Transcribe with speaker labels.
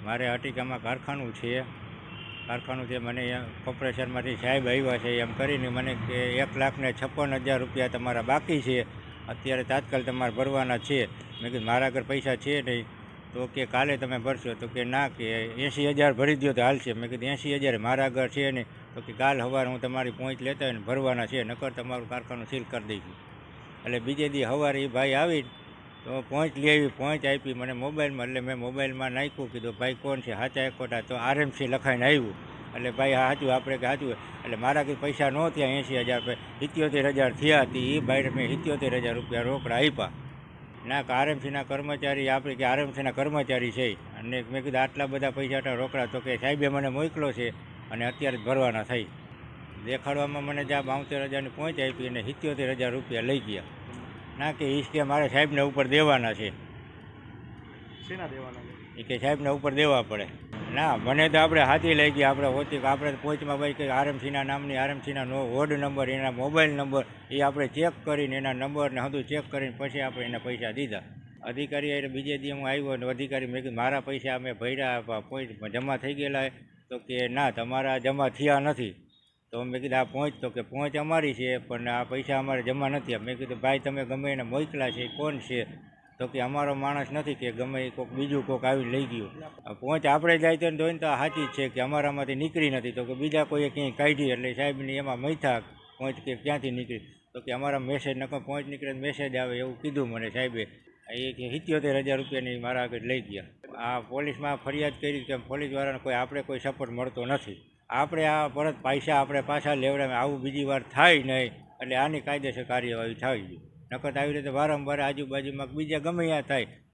Speaker 1: મારે અટીકામાં કારખાનું છે. મને કોર્પોરેશનમાંથી સાહેબ આવ્યા છે એમ કરીને મને કે 1,56,000 રૂપિયા તમારા બાકી છે, અત્યારે તાત્કાલ તમારે ભરવાના છે. મેં કીધું મારા આગળ પૈસા છે નહીં. તો કે કાલે તમે ભરશો? તો કે ના, કે 80,000 ભરી દો તો હાલશે. મેં કીધું 80,000 મારા આગળ છે નહીં. તો કે કાલ સવારે હું તમારી પહોંચ લેતા હોય ને ભરવાના છે, નકર તમારું કારખાનું સીલ કરી દઈશું. એટલે બીજે દી સવારે એ ભાઈ આવી તો પહોંચ લઈ આવી, પહોંચ આપી મને મોબાઈલમાં. એટલે મેં મોબાઈલમાં નાખ્યું, કીધું ભાઈ કોણ છે, સાચા એક ખોટા? તો RMC લખાઈને આવ્યું. એટલે ભાઈ સાચું, આપણે કે સાચું. એટલે મારા કંઈ પૈસા ન થયા 80,000 રૂપિયા, 77,000 થયા હતી. એ ભાઈને મેં 77,000 રૂપિયા રોકડા આપ્યા. ના, કે RMCના કર્મચારી, આપણે કે RMCના કર્મચારી છે. અને મેં કીધું આટલા બધા પૈસા રોકડા? તો કે સાહેબે મને મોકલો છે અને અત્યારે જ ભરવાના થઈ. દેખાડવામાં મને જ્યાં 72,000ની પહોંચ આપી અને 77,000 રૂપિયા લઈ ગયા. ના, કે ઈશ કે મારે સાહેબને ઉપર દેવાના છે.
Speaker 2: શેના દેવાના છે?
Speaker 1: એ કે સાહેબને ઉપર દેવા પડે. ના, મને તો આપણે હાથી લઈ ગયા. આપણે હોતી આપણે પહોંચમાં ભાઈ કે RMCના નામની, RMCના વોર્ડ નંબર, એના મોબાઈલ નંબર એ આપણે ચેક કરીને એના નંબરને બધું ચેક કરીને પછી આપણે એને પૈસા દીધા. અધિકારી એટલે બીજે દી હું આવ્યો અને અધિકારી મેં કીધું મારા પૈસા અમે ભર્યા પોઈન્ટ જમા થઈ ગયેલા. તો કે ના, તમારા જમા થયા નથી. તો મેં કીધું આ પહોંચ? તો કે પહોંચ અમારી છે પણ આ પૈસા અમારે જમા નથી. મેં કીધું ભાઈ તમે ગમે એને મોકલા છે, કોણ છે? તો કે અમારો માણસ નથી, કે ગમે એ કોઈક બીજું કોઈક આવી લઈ ગયું. પહોંચ આપણે જાય તો જોઈને તો સાચી જ છે કે અમારામાંથી નીકળી નથી. તો કે બીજા કોઈએ ક્યાંય કાઢી. એટલે સાહેબની એમાં મૈથા પહોંચ કે ક્યાંથી નીકળી? તો કે અમારા મેસેજ નકો પહોંચ નીકળે મેસેજ આવે એવું કીધું મને સાહેબે. એ કે 77,000 રૂપિયાની મારા આગળ લઈ ગયા. આ પોલીસમાં ફરિયાદ કરી કે પોલીસવાળાને આપણે કોઈ સપોર્ટ મળતો નથી. આપણે આ પરત પૈસા આપણે પાછા લેવડાવે આવું બીજી વાર થાય નહીં. એટલે આની કાયદેસર કાર્યવાહી થવી જોઈએ. નકર આવી રીતે વારંવાર આજુબાજુમાં બીજા ગમે ત્યાં થાય